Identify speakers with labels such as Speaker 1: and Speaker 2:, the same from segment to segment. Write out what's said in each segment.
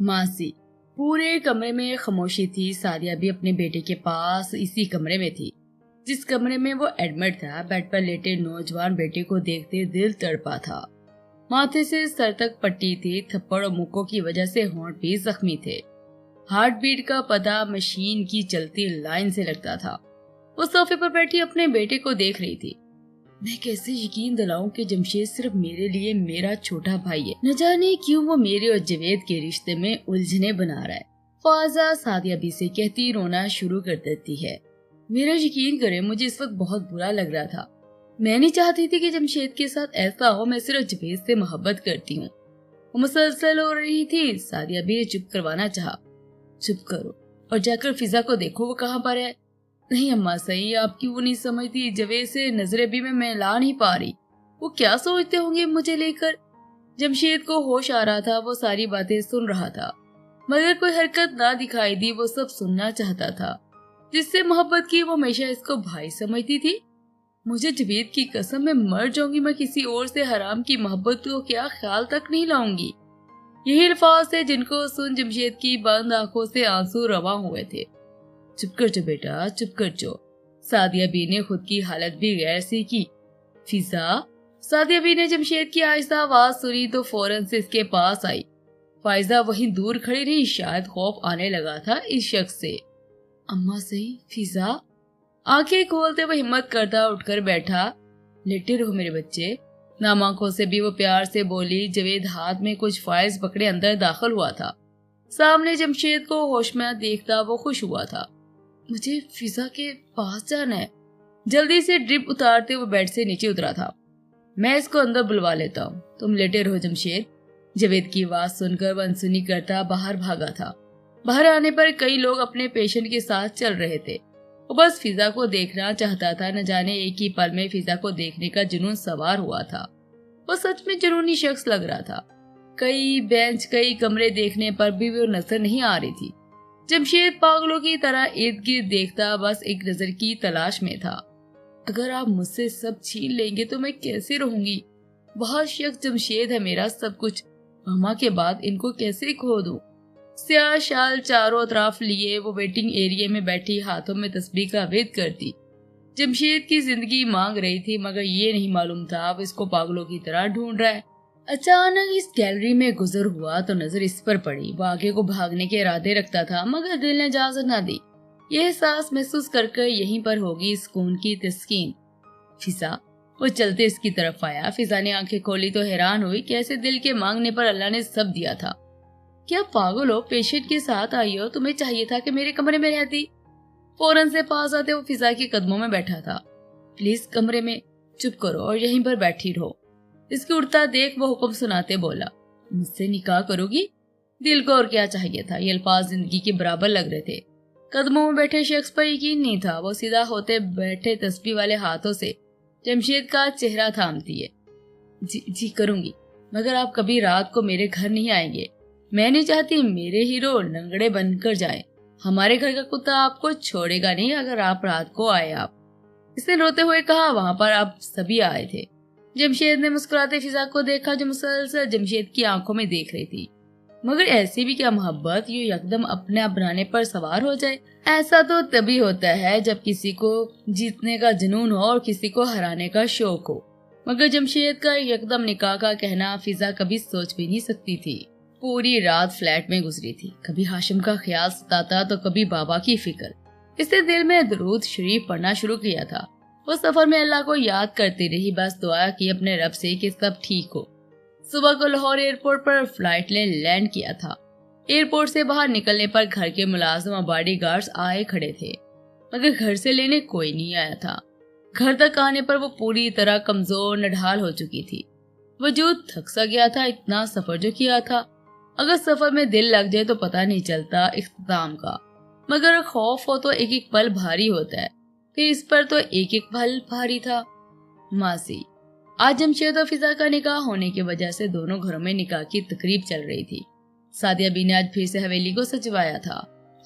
Speaker 1: मासी। पूरे कमरे में खामोशी थी। सादिया भी अपने बेटे के पास इसी कमरे में थी जिस कमरे में वो एडमिट था। बेड पर लेटे नौजवान बेटे को देखते दिल तड़पा था। माथे से सर तक पट्टी थी। थप्पड़ और मुक्कों की वजह से होंठ भी जख्मी थे। हार्ट बीट का पता मशीन की चलती लाइन से लगता था। वो सोफे पर बैठी अपने बेटे को देख रही थी। मैं कैसे यकीन दिलाऊं कि जमशेद सिर्फ मेरे लिए मेरा छोटा भाई है। न जाने क्यों वो मेरे और जवेद के रिश्ते में उलझने बना रहा है। फाजा सादिया भी से कहती रोना शुरू कर देती है। मेरा यकीन करे, मुझे इस वक्त बहुत बुरा लग रहा था। मैं नहीं चाहती थी कि जमशेद के साथ ऐसा हो। मैं सिर्फ जवेद से मोहब्बत करती हूँ। वो मुसलसल हो रही थी। सादिया भी ने चुप करवाना चाहा। चुप करो और जाकर फिजा को देखो, वो कहाँ पर है। नहीं अम्मा सही, आप क्यों नहीं समझती। जवेद से नजरें भी मैं मिला नहीं पा रही। वो क्या सोचते होंगे मुझे लेकर। जमशेद को होश आ रहा था। वो सारी बातें सुन रहा था मगर कोई हरकत ना दिखाई दी। वो सब सुनना चाहता था। जिससे मोहब्बत की वो हमेशा इसको भाई समझती थी। मुझे जवेद की कसम, मैं मर जाऊंगी, मैं किसी और से हराम की मोहब्बत को क्या ख्याल तक नहीं लाऊंगी। यही अल्फाज थे जिनको सुन जमशेद की बंद आंखों से आंसू रवा हुए थे। चुप कर जो बेटा, चुप कर जो। सादिया बी ने खुद की हालत भी गैर सी की। फिजा। सादिया बी ने जमशेद की आहिस्ता आवाज सुनी तो फौरन से इसके पास आई। फाइजा वहीं दूर खड़ी रही। शायद खौफ आने लगा था इस शख्स से। अम्मा सही, फिजा। आंखें खोलते वो हिम्मत करता उठकर बैठा। लेटे रहो मेरे बच्चे। नाम आंखों से भी वो प्यार से बोली। जवेद हाथ में कुछ फाइल्स पकड़े अंदर दाखिल हुआ था। सामने जमशेद को होश में देखता वो खुश हुआ था। मुझे फिजा के पास जाना है। जल्दी से ड्रिप उतारते वो बेड से नीचे उतरा था। मैं इसको अंदर बुलवा लेता हूँ, तुम लेटे रहो जमशेद। जवेद की आवाज सुनकर वह अनसुनी करता बाहर भागा था। बाहर आने पर कई लोग अपने पेशेंट के साथ चल रहे थे। वो बस फिजा को देखना चाहता था। न जाने एक ही पल में फिजा को देखने का जुनून सवार हुआ था। वो सच में जुनूनी शख्स लग रहा था। कई बेंच, कई कमरे देखने पर भी वो नजर नहीं आ रही थी। जमशेद पागलों की तरह इर्द गिर्द देखता, बस एक नजर की तलाश में था। अगर आप मुझसे सब छीन लेंगे तो मैं कैसे रहूंगी। बहुत शख्स जमशेद है मेरा सब कुछ। मामा के बाद इनको कैसे खो दूं। स्याह शाल चारों तरफ लिए वो वेटिंग एरिया में बैठी हाथों में तस्बीह का वेद करती। जमशेद की जिंदगी मांग रही थी मगर ये नहीं मालूम था अब इसको पागलों की तरह ढूंढ रहा है। अचानक इस गैलरी में गुजर हुआ तो नजर इस पर पड़ी। वो आगे को भागने के इरादे रखता था मगर दिल ने इजाजत न दी। यह एहसास महसूस करके यहीं पर होगी सुकून की तस्कीन। फिजा। वो चलते इसकी तरफ आया। फिजा ने आंखें खोली तो हैरान हुई कैसे दिल के मांगने पर अल्लाह ने सब दिया था। क्या पागल हो, पेशेंट के साथ आई हो, तुम्हें चाहिए था कि मेरे कमरे में रहती। फौरन से पास आते वो फिजा के कदमों में बैठा था। प्लीज कमरे में चुप करो और यहीं पर बैठी रहो। इसके उड़ता देख वो हुक्म सुनाते बोला, मुझसे निकाह करोगी। दिल को और क्या चाहिए था। ये अल्फाज जिंदगी के बराबर लग रहे थे। कदमों में बैठे शख्स पर यकीन नहीं था। वो सीधा होते बैठे तस्बीह वाले हाथों से जमशेद का चेहरा थामती है। जी करूंगी, मगर आप कभी रात को मेरे घर नहीं आएंगे। मैं नहीं चाहती मेरे हीरो लंगड़े बनकर जाएं। हमारे घर का कुत्ता आपको छोड़ेगा नहीं अगर आप रात को आए। आप इसने रोते हुए कहा, वहां पर आप सभी आए थे। जमशेद ने मुस्कुराते फिजा को देखा जो मुसलसल जमशेद की आंखों में देख रही थी। मगर ऐसी भी क्या मोहब्बत ये यकदम अपने आप बनाने पर सवार हो जाए। ऐसा तो तभी होता है जब किसी को जीतने का जुनून हो और किसी को हराने का शौक हो। मगर जमशेद का यकदम निकाह का कहना फिजा कभी सोच भी नहीं सकती थी। पूरी रात फ्लैट में गुजरी थी। कभी हाशिम का ख्याल सताता तो कभी बाबा की फिक्र। इसने दिल में दरूद शरीफ पढ़ना शुरू किया था। वो सफर में अल्लाह को याद करती रही, बस दुआ की अपने रब से कि सब ठीक हो। सुबह को लाहौर एयरपोर्ट पर फ्लाइट ने लैंड किया था। एयरपोर्ट से बाहर निकलने पर घर के मुलाजिम और बॉडीगार्ड्स आए खड़े थे मगर घर से लेने कोई नहीं आया था। घर तक आने पर वो पूरी तरह कमजोर नढाल हो चुकी थी। वजूद थक सा गया था। इतना सफर जो किया था, अगर सफर में दिल लग जाए तो पता नहीं चलता इख्तिताम का। मगर खौफ हो तो एक एक पल भारी होता है, फिर इस पर तो एक एक पल भारी था। मासी। आज जमशेद और फिजा का निकाह होने की वजह से दोनों घरों में निकाह की तकरीब चल रही थी। सादिया बी ने आज फिर से हवेली को सजवाया था।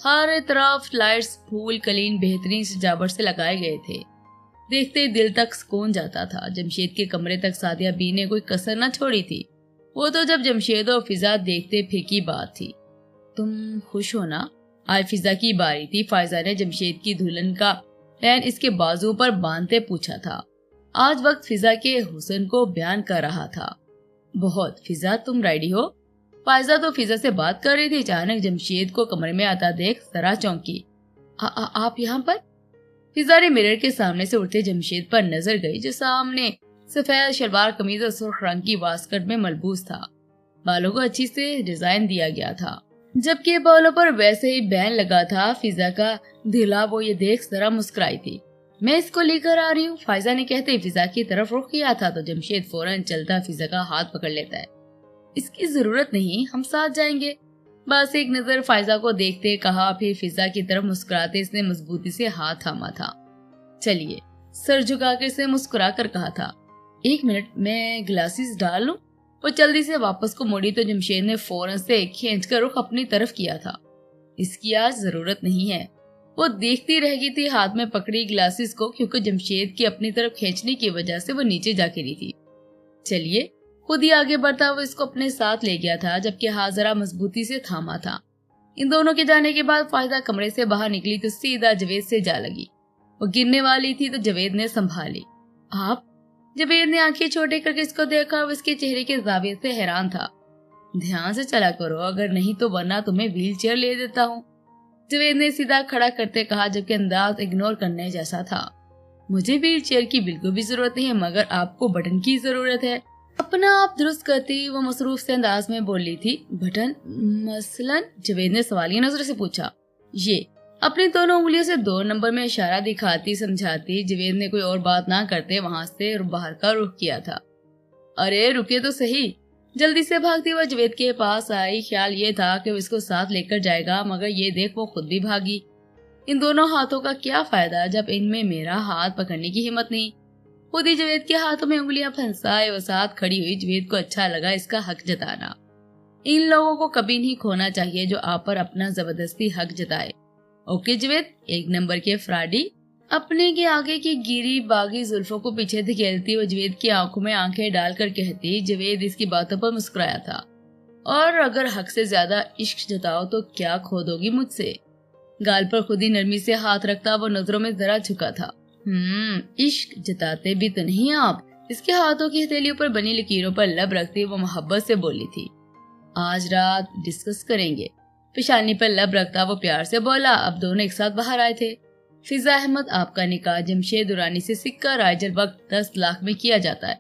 Speaker 1: हर तरफ लाइट्स, फूल, कलीन बेहतरीन सजावट से लगाए गए थे। देखते दिल तक सुकून जाता था। जमशेद के कमरे तक सादिया बी ने कोई कसर न छोड़ी थी। वो तो जब जमशेद और फिजा देखते फिर की बात थी। तुम खुश हो ना? आज फिजा की बारी थी। फायजा ने जमशेद की दुल्हन का पैन इसके बाजू पर बांधते पूछा था। आज वक्त फिजा के हुस्न को बयान कर रहा था। बहुत। फिजा तुम रेडी हो? फायजा तो फिजा से बात कर रही थी, अचानक जमशेद को कमरे में आता देख जरा चौंकी। आप यहाँ पर? फिजा ने मिरर के सामने से उठते जमशेद पर नजर गई, जो सामने सफेद शलवार कमीज और सुर्ख रंग की वास्कट में मलबूस था। बालों को अच्छी से डिजाइन दिया गया था, जबकि बालों पर वैसे ही बैन लगा था। फिजा का दिला वो ये देख जरा मुस्कुराई थी। मैं इसको लेकर आ रही हूँ, फायजा ने कहते ही फिजा की तरफ रुख किया था तो जमशेद फौरन चलता फिजा का हाथ पकड़ लेता है। इसकी जरूरत नहीं, हम साथ जाएंगे। बस एक नजर फायजा को देखते कहा, फिर फिजा की तरफ मुस्कुराते इसने मजबूती से हाथ थामा था। चलिए, सर झुकाकर इसने मुस्कुरा कर कहा था। 1 मिनट, मैं ग्लासेस डाल लूं? वो जल्दी से वापस को मुड़ी तो जमशेद ने फौरन से खींचकर रुख अपनी तरफ किया था। इसकी आज जरूरत नहीं है। वो देखती रह गई थी हाथ में पकड़ी ग्लासेस को, क्योंकि जमशेद की अपनी तरफ खींचने की वजह से वो नीचे जा गिरी थी। चलिए, खुद ही आगे बढ़ता वो इसको अपने साथ ले गया था, जबकि हाथ जरा मजबूती से थामा था। इन दोनों के जाने के बाद फायदा कमरे से बाहर निकली तो सीधा जवेद से जा लगी। वो गिरने वाली थी तो जवेद ने संभाली। आप? जवेद ने आंखें छोटे करके इसको देखा और उसके चेहरे के जाविये से हैरान था। ध्यान से चला करो, अगर नहीं तो वरना तुम्हें व्हील चेयर ले देता हूँ, जवेद ने सीधा खड़ा करते कहा, जबकि अंदाज इग्नोर करने जैसा था। मुझे व्हील चेयर की बिल्कुल भी जरूरत नहीं है, मगर आपको बटन की जरूरत है। अपना आप दुरुस्त करती वो मसरूफ से अंदाज में बोली थी। बटन मसलन? जवेद ने सवालिया नजर से पूछा। ये अपनी दोनों उंगलियों से 2 नंबर में इशारा दिखाती समझाती जवेद ने कोई और बात ना करते वहां से बाहर का रुख किया था। अरे रुके तो सही। जल्दी से भागती हुआ जवेद के पास आई। ख्याल ये था कि वो इसको साथ लेकर जाएगा, मगर ये देख वो खुद भी भागी। इन दोनों हाथों का क्या फायदा जब इनमें मेरा हाथ पकड़ने की हिम्मत नहीं। खुद ही जवेद के हाथों में उंगलियां फंसाए वो साथ खड़ी हुई। जवेद को अच्छा लगा इसका हक जताना। इन लोगों को कभी नहीं खोना चाहिए जो आप पर अपना जबरदस्ती हक जताए। ओके जवेद, 1 नंबर के फ्राडी। अपने के आगे की गिरी बागी जुल्फों को पीछे धकेलती वो जवेद की आंखों में आंखें डालकर कहती। जवेद इसकी बातों पर मुस्कुराया था। और अगर हक से ज्यादा इश्क जताओ तो क्या खो दोगी मुझसे? गाल पर खुद ही नरमी से हाथ रखता वो नजरों में जरा झुका था। इश्क जताते भी तो नहीं आप? इसके हाथों की हथेलियों पर बनी लकीरों पर लब रखती वो मोहब्बत से बोली थी। आज रात डिस्कस करेंगे। पेशानी पर लब रखता वो प्यार से बोला। अब दोनों एक साथ बाहर आए थे। फिजा अहमद, आपका निकाह जमशेद दुरानी से सिक्का राइजर वक्त 10 लाख में किया जाता है।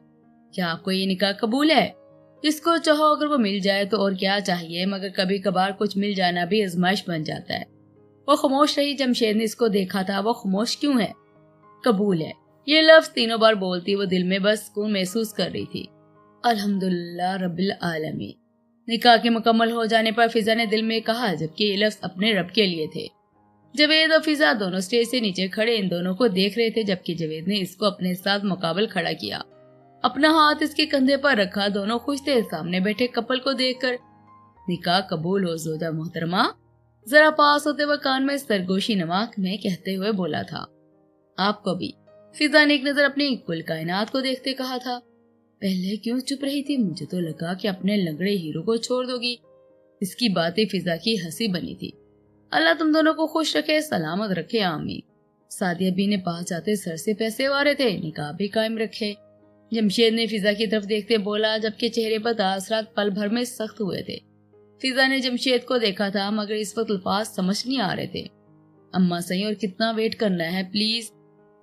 Speaker 1: क्या आपको ये निकाह कबूल है? जिसको चाहो अगर वो मिल जाए तो और क्या चाहिए, मगर कभी कभार कुछ मिल जाना भी आजमाइश बन जाता है। वो खामोश रही। जमशेद ने इसको देखा था। वो खामोश क्यों है? कबूल है, ये लफ्ज 3 बार बोलती वो दिल में बस सुकून महसूस कर रही थी। अल्हम्दुलिल्लाह रब्बिल आलमीन। निकाह के मुकम्मल हो जाने पर फिजा ने दिल में कहा, जबकि ये लफ्ज अपने रब के लिए थे। जवेद और फिजा दोनों स्टेज से नीचे खड़े इन दोनों को देख रहे थे, जबकि जवेद ने इसको अपने साथ मुकाबल खड़ा किया। अपना हाथ इसके कंधे पर रखा। दोनों खुश थे सामने बैठे कपल को देखकर। निकाह कबूल हो जोजा मोहतरमा, जरा पास होते वह कान में सरगोशी नमाक में कहते हुए बोला था। आपको भी। फिजा ने एक नजर अपनी कुल कायनात को देखते कहा था। पहले क्यों चुप रही थी? मुझे तो लगा कि अपने लंगड़े हीरो को छोड़ दोगी। इसकी बातें फिजा की हंसी बनी थी। अल्लाह तुम दोनों को खुश रखे, सलामत रखे, आमीन। सादिया बी ने पास जाते सर से पैसे वारे थे, निकाह भी कायम रखे। जमशेद ने फिजा की तरफ देखते बोला, जबकि चेहरे पर तासरात पल भर में सख्त हुए थे। फिजा ने जमशेद को देखा था, मगर इस वक्त अल्फाज समझ नहीं आ रहे थे। अम्मा सही, और कितना वेट करना है प्लीज?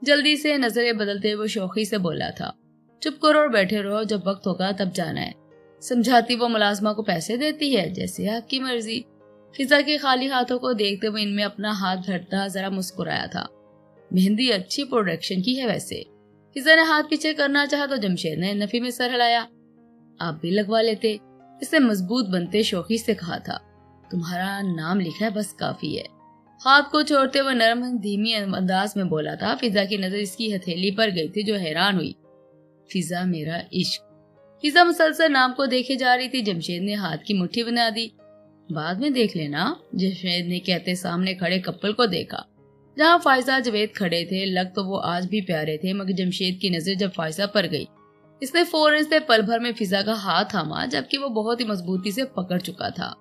Speaker 1: जल्दी से नजरें बदलते वो शौकी से बोला था। चुप करो और बैठे रहो, जब वक्त होगा तब जाना है। समझाती वो मुलाजमा को पैसे देती है, जैसे आपकी मर्जी। फिजा के खाली हाथों को देखते हुए इनमें अपना हाथ भरता जरा मुस्कुराया था। मेहंदी अच्छी प्रोडक्शन की है वैसे। फिजा ने हाथ पीछे करना चाहा तो जमशेद ने नफी में सर हिलाया। आप भी लगवा लेते, इसने मजबूत बनते शौकी से कहा था। तुम्हारा नाम लिखा है बस काफी है। हाथ को छोड़ते हुए नरम धीमी अंदाज में बोला था। फिजा की नजर इसकी हथेली पर गई थी, जो हैरान हुई। फिजा मेरा इश्क। फिजा मुसलसल नाम को देखे जा रही थी। जमशेद ने हाथ की मुट्ठी बना दी। बाद में देख लेना, जमशेद ने कहते सामने खड़े कपल को देखा, जहाँ फायजा जवेद खड़े थे। लग तो वो आज भी प्यारे थे, मगर जमशेद की नजर जब फायजा पर गई, इसने फौरन से पल भर में फिजा का हाथ थामा, जबकि वो बहुत ही मजबूती से पकड़ चुका था।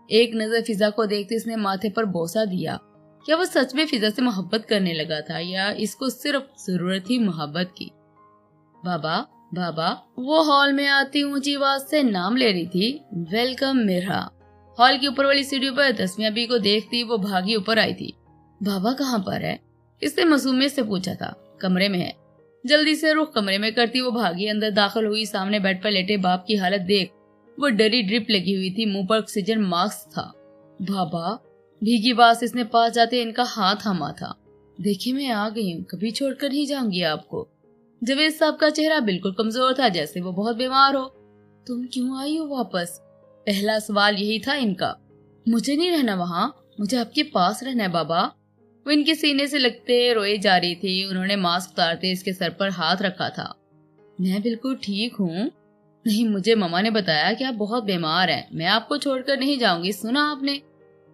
Speaker 1: एक नजर फिजा को देखते इसने माथे पर बोसा दिया। क्या वो सच में फिजा से मोहब्बत करने लगा था या इसको सिर्फ जरूरत थी मोहब्बत की? बाबा, बाबा। वो हॉल में आती ऊंची आवाज से नाम ले रही थी, वेलकम मिर्हा। हॉल की ऊपर वाली सीढ़ियों पर तस्मिया बी को देखती वो भागी ऊपर आई थी। बाबा कहाँ पर है? इसने मासूमियत से पूछा था। कमरे में है। जल्दी से रुख कमरे में करती वो भागी अंदर दाखिल हुई। सामने बेड पर लेटे बाप की हालत देख वो डरी ड्रिप लगी हुई थी, मुंह पर ऑक्सीजन मास्क था। बाबा, भीगी बात इसने पास जाते इनका हाथ थामा था। देखिए मैं आ गई हूँ, कभी छोड़कर नहीं जाऊंगी आपको। जवेद साहब का चेहरा बिल्कुल कमजोर था, जैसे वो बहुत बीमार हो। तुम क्यों आई हो वापस? पहला सवाल यही था इनका। मुझे नहीं रहना वहाँ, मुझे आपके पास रहना है बाबा। वो इनके सीने से लगते रोए जा रही थी। उन्होंने मास्क उतारते इसके सर पर हाथ रखा था। मैं बिल्कुल ठीक हूँ। नहीं, मुझे ममा ने बताया कि आप बहुत बीमार हैं। मैं आपको छोड़कर नहीं जाऊंगी, सुना आपने?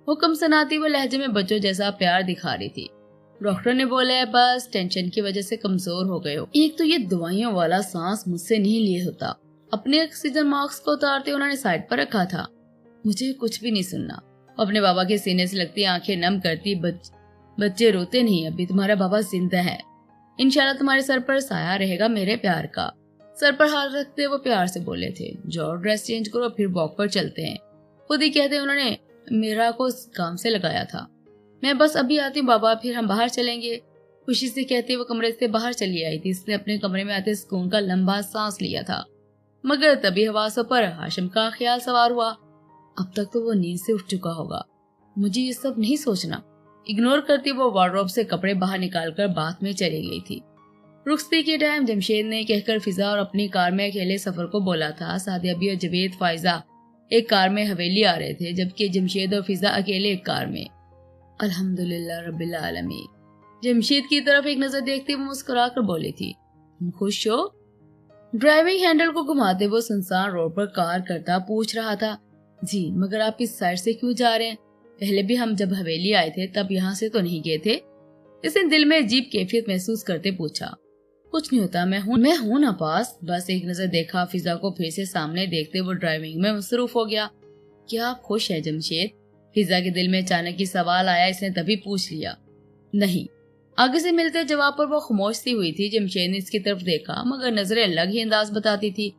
Speaker 1: हुक्म सुनाती वो लहजे में बच्चों जैसा प्यार दिखा रही थी। डॉक्टर ने बोला है बस टेंशन की वजह से कमजोर हो गए हो। एक तो ये दवाइयों वाला सांस मुझसे नहीं लिए होता। अपने ऑक्सीजन मास्क को उतारते उन्होंने साइड पर रखा था। मुझे कुछ भी नहीं सुनना। अपने बाबा के सीने से लगती आंखें नम करती, बच्चे रोते नहीं, अभी तुम्हारा बाबा जिंदा है। इंशाल्लाह तुम्हारे सर पर साया रहेगा मेरे प्यार का। सर पर हाथ रखते वो प्यार से बोले थे, जाओ ड्रेस चेंज करो फिर वॉक पर चलते हैं। खुद ही कहते उन्होंने मीरा को काम से लगाया था। मैं बस अभी आती हूँ बाबा, फिर हम बाहर चलेंगे। खुशी से कहते वो कमरे से बाहर चली आई थी। इसने अपने कमरे में आते सुकून का लंबा सांस लिया था, मगर तभी हवासों पर हाशिम का ख्याल सवार हुआ। अब तक तो वो नींद से उठ चुका होगा, मुझे ये सब नहीं सोचना। इग्नोर करती वो वार्डरोब से कपड़े बाहर निकालकर बाथ में चली गई थी। रुखसती के टाइम जमशेद ने कहकर फिजा और अपनी कार में अकेले सफर को बोला था। सादिया भी और जवेद फाइजा एक कार में हवेली आ रहे थे, जबकि जमशेद और फिजा अकेले एक कार में। अल्हम्दुलिल्लाह रब्बिल आलमीन। जमशेद की तरफ एक नजर देखते वो मुस्कुरा कर बोली थी, तुम खुश हो? ड्राइविंग हैंडल को घुमाते वो सुनसान रोड पर कार करता पूछ रहा था, जी मगर आप इस साइड से क्यों जा रहे हैं? पहले भी हम जब हवेली आए थे तब यहाँ से तो नहीं गए थे? इसने दिल में अजीब कैफियत महसूस करते पूछा। कुछ नहीं होता, मैं हूँ ना पास। बस एक नजर देखा फिजा को, फिर से सामने देखते वो ड्राइविंग में मसरूफ हो गया। क्या आप खुश हैं जमशेद? फिजा के दिल में अचानक ही सवाल आया। इसने तभी पूछ लिया, नहीं। आगे से मिलते जवाब पर वो खामोश सी हुई थी। जमशेद ने इसकी तरफ देखा, मगर नजरें अलग ही अंदाज बताती थी।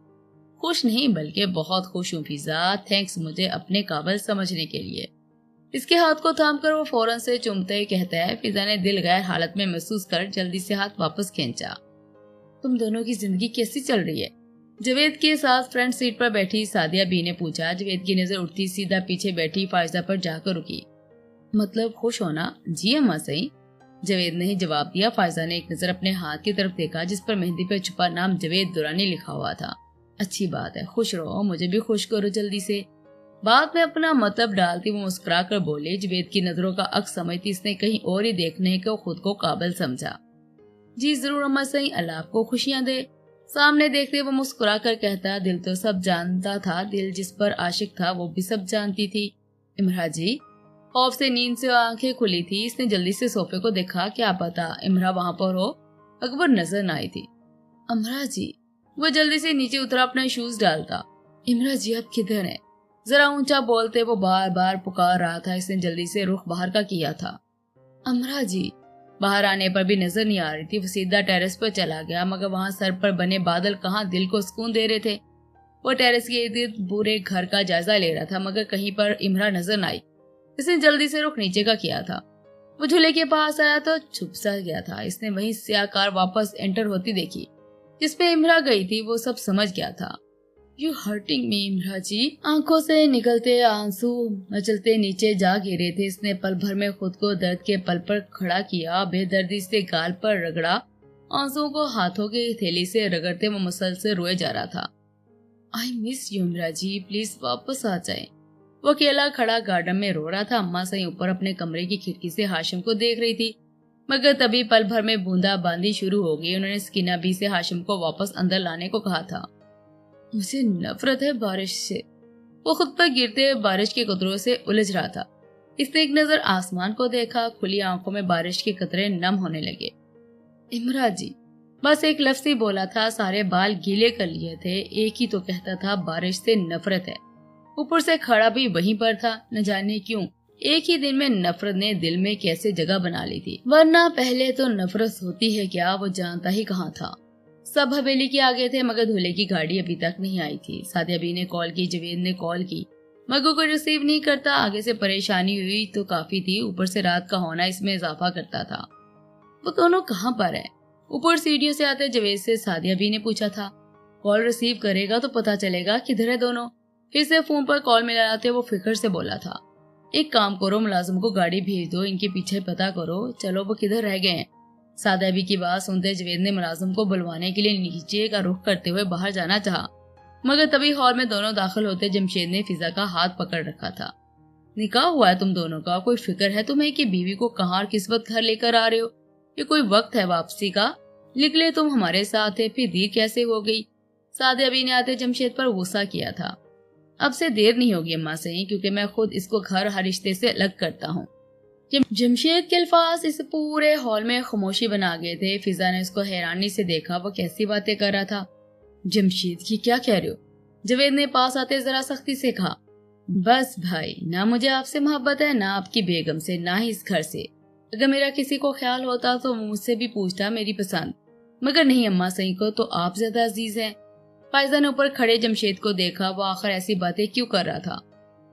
Speaker 1: खुश नहीं बल्कि बहुत खुश हूँ फिजा, थैंक्स मुझे अपने काबिल समझने के लिए। इसके हाथ को थामकर वो फौरन से चूमते ही कहता है। फिजा ने दिल गैर हालत में महसूस कर जल्दी से हाथ वापस खींचा। तुम दोनों की जिंदगी कैसी चल रही है? जवेद के साथ फ्रंट सीट पर बैठी सादिया बी ने पूछा। जवेद की नजर उठती सीधा पीछे बैठी फायजा पर जाकर रुकी। मतलब खुश होना? जी अम्मा सही। जवेद ने ही जवाब दिया। फायजा ने एक नजर अपने हाथ की तरफ देखा जिस पर मेहंदी पर छुपा नाम जवेद दुरानी लिखा हुआ था। अच्छी बात है, खुश रहो, मुझे भी खुश करो जल्दी से। बात में अपना मतलब डालती वो मुस्कुरा कर बोली। जवेद की नजरों का अक्स समझती इसने कहीं और ही देखने को खुद को काबिल समझा। जी जरूर अम्मा सही, अल्लाह आपको खुशियां दे। सामने देखते वो मुस्कुरा कर कहता, दिल तो सब जानता था, दिल जिस पर आशिक था वो भी सब जानती थी। इमरा जी? खौफ से नींद से आंखें खुली थी। इसने जल्दी से सोफे को देखा, क्या पता इमरा वहाँ पर हो। अकबर नजर न आई थी। अमरा जी? वो जल्दी से नीचे उतरा, अपना शूज डालता। इमरा जी आप किधर हैं? जरा ऊंचा बोलते वो बार बार पुकार रहा था। इसने जल्दी से रुख बाहर का किया था। अमरा जी? बाहर आने पर भी नजर नहीं आ रही थी। वो सीधा टेरेस पर चला गया, मगर वहाँ सर पर बने बादल कहाँ दिल को सुकून दे रहे थे। वो टेरेस के इर्द गिर्द पूरे घर का जायजा ले रहा था, मगर कहीं पर इमरा नजर न आई। इसने जल्दी से रुख नीचे का किया था। वो झूले के पास आया तो छुप सा गया था। इसने वही स्याह कार वापस एंटर होती देखी जिसपे इमरा गई थी। वो सब समझ गया था। यू हर्टिंग मी इमरा जी। आंखों से निकलते आंसू मचलते नीचे जा गिरे थे। इसने पल भर में खुद को दर्द के पल पर खड़ा किया। बेदर्दी से गाल पर रगड़ा। आंसुओं को हाथों की थैली से रगड़ते वो मुसलसल रोए जा रहा था। I miss you Imran ji, please वापस आ जाए। वो अकेला खड़ा गार्डन में रो रहा था। अम्मा सही ऊपर अपने कमरे की खिड़की से हाशिम को देख रही थी, मगर तभी पल भर में बूंदाबांदी शुरू हो गई। उन्होंने स्किना बी से हाशिम को वापस अंदर लाने को कहा था। मुझे नफरत है बारिश से। वो खुद पर गिरते बारिश के कतरों से उलझ रहा था। इसने एक नजर आसमान को देखा। खुली आंखों में बारिश के कतरे नम होने लगे। इमरा जी, बस एक लफ्ज ही बोला था, सारे बाल गीले कर लिए थे। एक ही तो कहता था बारिश से नफरत है। ऊपर से खड़ा भी वहीं पर था। न जाने क्यों एक ही दिन में नफरत ने दिल में कैसे जगह बना ली थी, वरना पहले तो नफरत होती है क्या वो जानता ही कहाँ था। सब हवेली के आगे थे मगर दूल्हे की गाड़ी अभी तक नहीं आई थी। सादिया बी ने कॉल की, जावेद ने कॉल की मगर कोई रिसीव नहीं करता। आगे से परेशानी हुई तो काफी थी, ऊपर से रात का होना इसमें इजाफा करता था। वो दोनों कहाँ पर है? ऊपर सीढ़ियों से आते जावेद से सादिया बी ने पूछा था। कॉल रिसीव करेगा तो पता चलेगा किधर है दोनों। फिर से फोन पर कॉल मिलाते वो फिक्र से बोला था, एक काम करो, मुलाजिम को गाड़ी भेज दो, इनके पीछे पता करो, चलो वो किधर रह गए हैं। सादिया बी की बात सुनते जावेद ने मुलाजिम को बुलवाने के लिए नीचे का रुख करते हुए बाहर जाना चाहा, मगर तभी हॉल में दोनों दाखिल होते जमशेद ने फिजा का हाथ पकड़ रखा था। निकाह हुआ है तुम दोनों का, कोई फिक्र है तुम्हें कि बीवी को कहाँ और किस वक्त घर लेकर आ रहे हो? ये कोई वक्त है वापसी का? निकले तुम हमारे साथ है, फिर देर कैसे हो गई? सादिया बी ने आते जमशेद पर गुस्सा किया था। अब से देर नहीं होगी अम्मा से, क्योंकि मैं खुद इसको घर हर रिश्ते से अलग करता हूँ। जमशेद के अल्फाज इस पूरे हॉल में खामोशी बना गए थे। फिजा ने उसको हैरानी से देखा, वो कैसी बातें कर रहा था। जमशेद की क्या कह रहे हो? जावेद ने पास आते जरा सख्ती से कहा। बस भाई, ना मुझे आपसे मोहब्बत है, ना आपकी बेगम से, ना ही इस घर से। अगर मेरा किसी को ख्याल होता तो मुझसे भी पूछता मेरी पसंद, मगर नहीं अम्मा सही को तो आप ज्यादा अजीज हैं। फायजा ने ऊपर खड़े जमशेद को देखा, वो आखिर ऐसी बातें क्यों कर रहा था?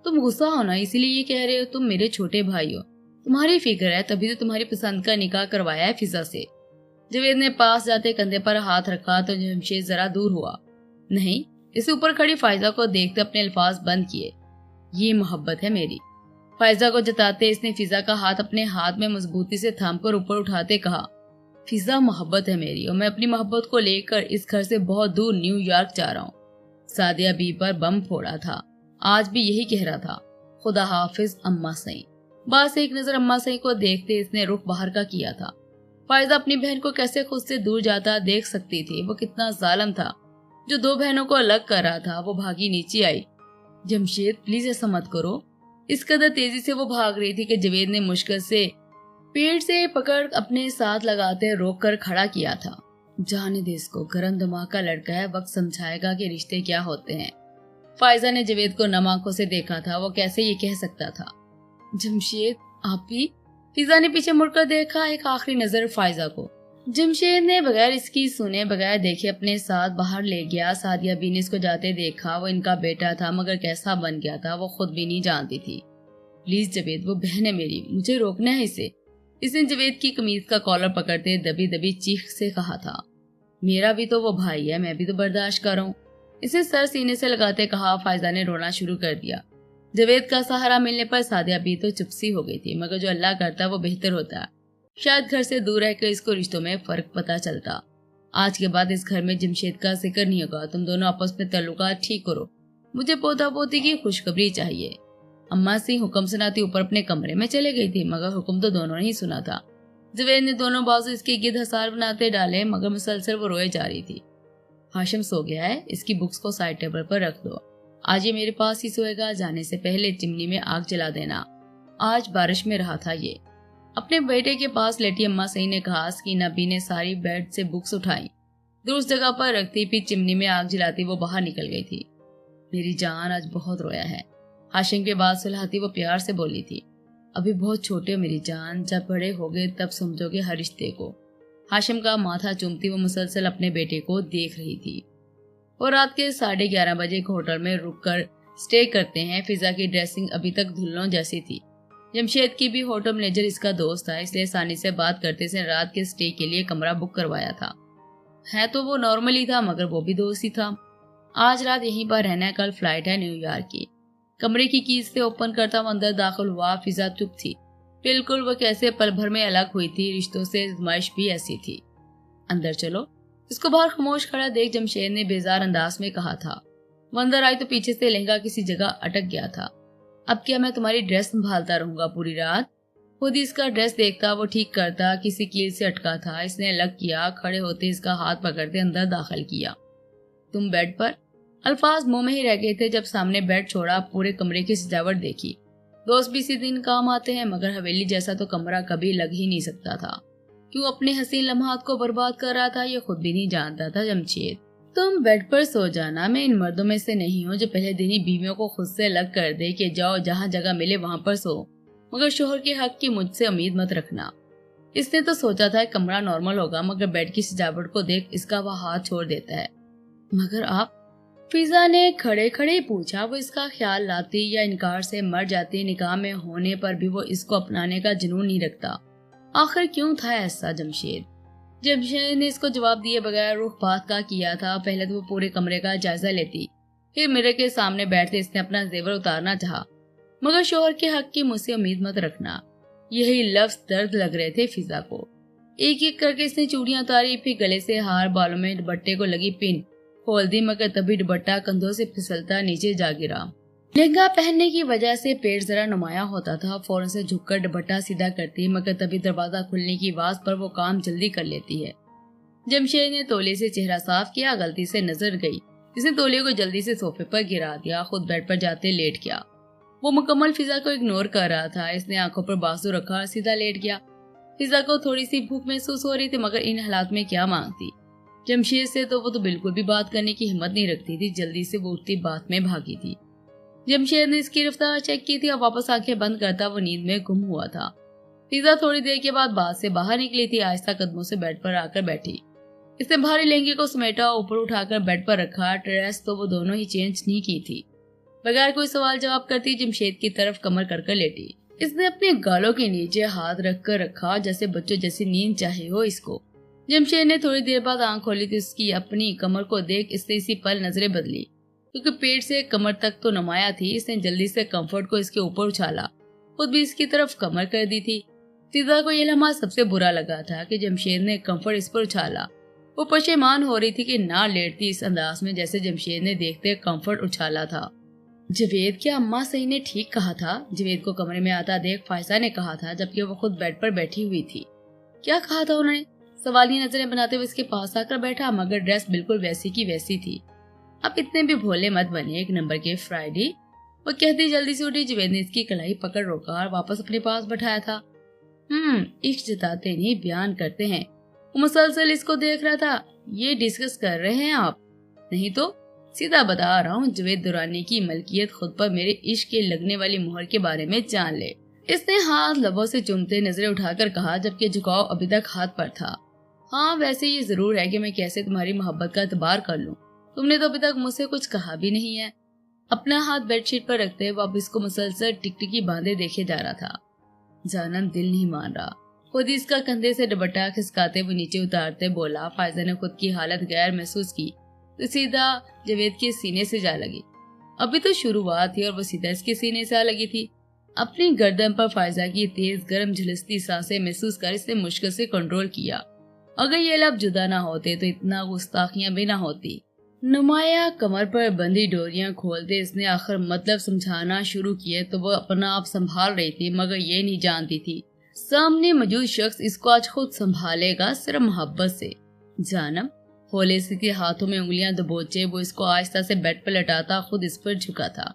Speaker 1: तुम गुस्सा हो ना, इसीलिए ये कह रहे हो? तुम मेरे छोटे भाई हो, तुम्हारी फिक्र है, तभी तो तुम्हारी पसंद का निकाह करवाया है फिजा से। जावेद ने पास जाते कंधे पर हाथ रखा तो जमशेद जरा दूर हुआ। नहीं, इसे ऊपर खड़ी फायजा को देखते अपने अल्फाज बंद किए। ये मोहब्बत है मेरी। फायजा को जताते इसने फिजा का हाथ अपने हाथ में मजबूती से थामकर ऊपर उठाते कहा, फिजा मोहब्बत है मेरी और मैं अपनी मोहब्बत को लेकर इस घर से बहुत दूर न्यूयॉर्क जा रहा हूँ। सादिया बी पर बम फोड़ा था, आज भी यही कह रहा था, खुदा हाफिज अम्मा सई। बस एक नजर अम्मा सई को देखते इसने रुख बाहर का किया था। फायजा अपनी बहन को कैसे खुद से दूर जाता देख सकती थी। वो कितना जालिम था जो दो बहनों को अलग कर रहा था। वो भागी नीचे आई। जमशेद प्लीज ऐसा मत करो। इस कदर तेजी से वो भाग रही थी कि जावेद ने मुश्किल से पेट से पकड़ अपने साथ लगाते रोक कर खड़ा किया था। जाने दे इसको, गरम दिमाग का लड़का है, वक्त समझाएगा कि रिश्ते क्या होते हैं। फायजा ने जावेद को नम आंखों से देखा था, वो कैसे ये कह सकता था। जमशेद आप भी? फिजा ने पीछे मुड़कर देखा, एक आखिरी नजर फायजा को। जमशेद ने बगैर इसकी सुने बगैर देखे अपने साथ बाहर ले गया। सादिया बी ने इसको जाते देखा, वो इनका बेटा था मगर कैसा बन गया था वो खुद भी नहीं जानती थी। प्लीज जावेद, वो बहन है मेरी, मुझे रोकना है इसे। इसने जावेद की कमीज का कॉलर पकड़ते दबी दबी चीख से कहा था, मेरा भी तो वो भाई है, मैं भी तो बर्दाश्त कर रहा हूँ। इसे सर सीने से लगाते कहा। फायजा ने रोना शुरू कर दिया। जावेद का सहारा मिलने पर सादिया भी तो चुपसी हो गई थी, मगर जो अल्लाह करता वो बेहतर होता है। शायद घर से दूर रहकर इसको रिश्तों में फर्क पता चलता। आज के बाद इस घर में जमशेद का जिक्र नहीं होगा। तुम दोनों आपस में ताल्लुकात ठीक करो, मुझे पोता पोती की खुशखबरी चाहिए। अम्मा सिंह हुक्म सुनाती ऊपर अपने कमरे में चले गई थी, मगर हुक्म तो दोनों ने ही सुना था। जावेद ने दोनों बाजू इसके गिद्ध हसार बनाते डाले, मगर मुसलसल वो रोए जा रही थी। हाशिम सो गया है, इसकी बुक्स को साइड टेबल पर रख दो, आज ये मेरे पास ही सोएगा। जाने से पहले चिमनी में आग जला देना। आज बारिश में रहा था ये। अपने बेटे के पास लेटी अम्मा सही ने कहा कि नबी ने सारी बेड से बुक्स उठाई, दुरुस्त जगह पर रखती, फिर चिमनी में आग जलाती वो बाहर निकल गई थी। मेरी जान आज बहुत रोया है। हाशिम के बाद सुलहाती वो प्यार से बोली थी, अभी बहुत छोटे हो मेरी जान, जब बड़े होगे तब समझोगे हर रिश्ते को। हाशिम का माथा चूमती वो मुसलसल अपने बेटे को देख रही थी। और रात के 11:30 बजे एक होटल में रुककर स्टे करते हैं। फिजा की ड्रेसिंग अभी तक धुल्लों जैसी थी। जमशेद की भी होटल मैनेजर इसका दोस्त था, इसलिए आसानी से बात करते से रात के स्टे के लिए कमरा बुक करवाया था। है तो वो नॉर्मल ही था, मगर वो भी दोस्त ही था। आज रात यहीं पर रहना है, कल फ्लाइट है न्यूयॉर्क की। कमरे की कीज से ओपन करता वो अंदर दाखिल हुआ। फिजा चुप थी, बिल्कुल वो कैसे पल भर में अलग हुई थी। रिश्तों से आजमाइश भी ऐसी थी। अंदर चलो। इसको बाहर खामोश खड़ा देख जमशेद ने बेजार अंदाज में कहा था। वो अंदर आई तो पीछे से लहंगा किसी जगह अटक गया था। अब क्या मैं तुम्हारी ड्रेस संभालता रहूंगा पूरी रात? खुद ही इसका ड्रेस देखता, वो ठीक करता, किसी कील से अटका था। इसने अलग किया, खड़े होते इसका हाथ पकड़ते अंदर दाखिल किया। तुम बेड पर? अल्फाज मुंह में ही रह गए थे जब सामने बेड छोड़ा, पूरे कमरे की सजावट देखी। दोस्त भी इसी दिन काम आते हैं, मगर हवेली जैसा तो कमरा कभी लग ही नहीं सकता था। क्यों अपने हसीन लम्हात को बर्बाद कर रहा था ये खुद भी नहीं जानता था जमशेद। तुम बेड पर सो जाना, मैं इन मर्दों में से नहीं हूँ जो पहले दिन ही बीवियों को खुद से अलग कर दे कि जाओ जहाँ जगह मिले वहां पर सो, मगर शोहर के हक की मुझसे उम्मीद मत रखना। इसने तो सोचा था कमरा नॉर्मल होगा, मगर बेड की सजावट को देख इसका वह हाथ छोड़ देता है। मगर आप? फिजा ने खड़े खड़े पूछा। वो इसका ख्याल लाती या इनकार से मर जाती, निकाह में होने पर भी वो इसको अपनाने का जुनून नहीं रखता। आखिर क्यों था ऐसा जमशेद? जमशेद ने इसको जवाब दिए बगैर रुख बात का किया था। पहले तो वो पूरे कमरे का जायजा लेती, फिर मिरर के सामने बैठते इसने अपना जेवर उतारना चाहा, मगर शोहर के हक की मुझसे उम्मीद मत रखना, यही लफ्ज दर्द लग रहे थे फिजा को। एक एक करके इसने चूड़ियां उतारी, फिर गले से हार, बालों में दुपट्टे को लगी पिन खोल दी, मगर तभी दुपट्टा कंधों से फिसलता नीचे जा गिरा। लहंगा पहनने की वजह से पेट जरा नुमाया होता था। फौरन से झुककर दुपट्टा सीधा करती, मगर तभी दरवाजा खुलने की आवाज पर वो काम जल्दी कर लेती है। जमशेद ने तौलिए से चेहरा साफ किया, गलती से नजर गई, इसने तौलिए को जल्दी से सोफे पर गिरा दिया, खुद बेड पर जाते लेट गया। वो मुकम्मल फिजा को इग्नोर कर रहा था। इसने आंखों पर बाजू रखा और सीधा लेट गया। फिजा को थोड़ी सी भूख महसूस हो रही थी, मगर इन हालात में क्या मांगती। जमशेद से तो वो तो बिल्कुल भी बात करने की हिम्मत नहीं रखती थी। जल्दी से वो उठती बात में भागी थी। जमशेद ने इसकी रफ्तार चेक की थी और वापस आंखें बंद करता वो नींद में गुम हुआ था। फिजा थोड़ी देर के बाद बात से बाहर निकली थी। आहिस्ता कदमों से बेड पर आकर बैठी। इसने भारी लहंगे को समेटा, ऊपर उठाकर बेड पर रखा। ड्रेस तो वो दोनों ही चेंज नहीं की थी। बगैर कोई सवाल जवाब करती जमशेद की तरफ कमर कर लेटी। इसने अपने गालों के नीचे हाथ रखा जैसे बच्चों जैसी नींद चाहे हो इसको। जमशेद ने थोड़ी देर बाद आंख खोली तो इसकी अपनी कमर को देख इसने इसी पल नजरें बदली, क्योंकि पेट से कमर तक तो नुमाया थी। इसने जल्दी से कंफर्ट को इसके ऊपर उछाला, खुद भी इसकी तरफ कमर कर दी थी। फिजा को यह लम्हा सबसे बुरा लगा था कि जमशेद ने कंफर्ट इस पर उछाला। वो पशेमान हो रही थी कि ना लेटती इस अंदाज में जैसे जमशेद ने देखते कंफर्ट उछाला था। जवेद, क्या अम्मा सही ने ठीक कहा था? जवेद को कमरे में आता देख फायजा ने कहा था, जबकि वो खुद बेड पर बैठी हुई थी। क्या कहा था उन्होंने? सवालिया नजरें बनाते हुए इसके पास आकर बैठा, मगर ड्रेस बिल्कुल वैसी की वैसी थी। अब इतने भी भोले मत बने, एक नंबर के फ्राइडे, वो कहती जल्दी से उठी। जवेद ने इसकी कलाई पकड़ रोका और वापस अपने पास बैठाया था। इश्क जताते नहीं बयान करते हैं। वो मुसलसल इसको देख रहा था। ये डिस्कस कर रहे हैं आप? नहीं तो सीधा बता रहा हूँ, जवेद दुरानी की मलकियत खुद पर मेरे इश्क के लगने वाली मोहर के बारे में जान ले। इसने हाथ लबों से चूमते नजरें उठाकर कहा, जबकि झुकाव अभी तक हाथ पर था। हाँ, वैसे ये जरूर है कि मैं कैसे तुम्हारी मोहब्बत का एतबार कर लूं। तुमने तो अभी तक मुझसे कुछ कहा भी नहीं है। अपना हाथ बेडशीट पर रखते हुए अब इसको मुसलसल टिकटिकी बांधे देखे जा रहा था। जानम दिल नहीं मान रहा। खुद ही इसका कंधे से दुपट्टा खिसकाते हुए नीचे उतारते बोला। फायजा ने खुद की हालत गैर महसूस की तो सीधा जवेद के सीने से जा लगी। अभी तो शुरुआत थी और वो सीधा इसके सीने से आ लगी थी। अपनी गर्दन पर फायजा की तेज गर्म झुलसती सांसें महसूस कर इसने मुश्किल से कंट्रोल किया। अगर ये लब जुदा ना होते तो इतना गुस्ताखियां भी ना होती। नुमाया कमर पर बंधी डोरियां खोलते इसने आखिर मतलब समझाना शुरू किए तो वो अपना आप संभाल रही थी, मगर ये नहीं जानती थी सामने मौजूद शख्स इसको आज खुद संभालेगा सिर्फ मोहब्बत से। जानम होले से के हाथों में उंगलियां दबोचे वो इसको आहिस्ता से बेड पर लटाता खुद इस पर झुका था।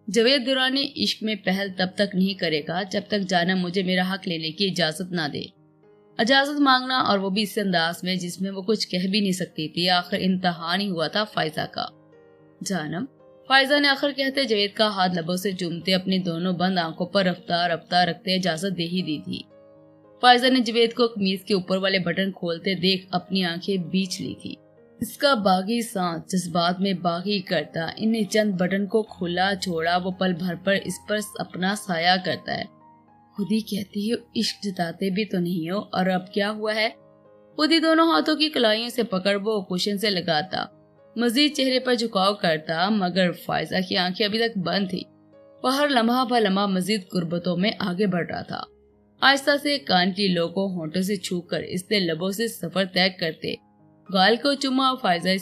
Speaker 1: जवेद दुरानी इश्क में पहल तब तक नहीं करेगा जब तक जानम मुझे मेरा हक लेने की इजाजत ना दे। इजाजत मांगना, और वो भी इस अंदाज में जिसमें वो कुछ कह भी नहीं सकती थी। आखिर इम्तिहान ही हुआ था फायजा का। जानम, फायजा ने आखिर कहते जवेद का हाथ लबों से चूमते अपनी दोनों बंद आंखों पर रफ्तार रफ्तार रखते इजाजत दे ही दी थी। फायजा ने जवेद को कमीज के ऊपर वाले बटन खोलते देख अपनी आंखें बीच ली थी। इसका बागी सांस जज्बात में बागी करता इन्हें चंद बटन को खुला छोड़ा वो पल भर पर इस पर अपना साया करता है। खुद ही कहती हो इश्क जताते भी तो नहीं हो, और अब क्या हुआ है? खुद ही दोनों हाथों की कलाइयों से पकड़ वो कुशन से लगाता, मजीद चेहरे पर झुकाव करता, मगर फायजा की आंखें अभी तक बंद थी। वह हर लम्हा ब लम्हा मजीद कुर्बतों में आगे बढ़ रहा था। आहिस्ता से कान की लो को होंठों से छू कर इसने लबों से सफर तय करते गाल को चुमा और फायजा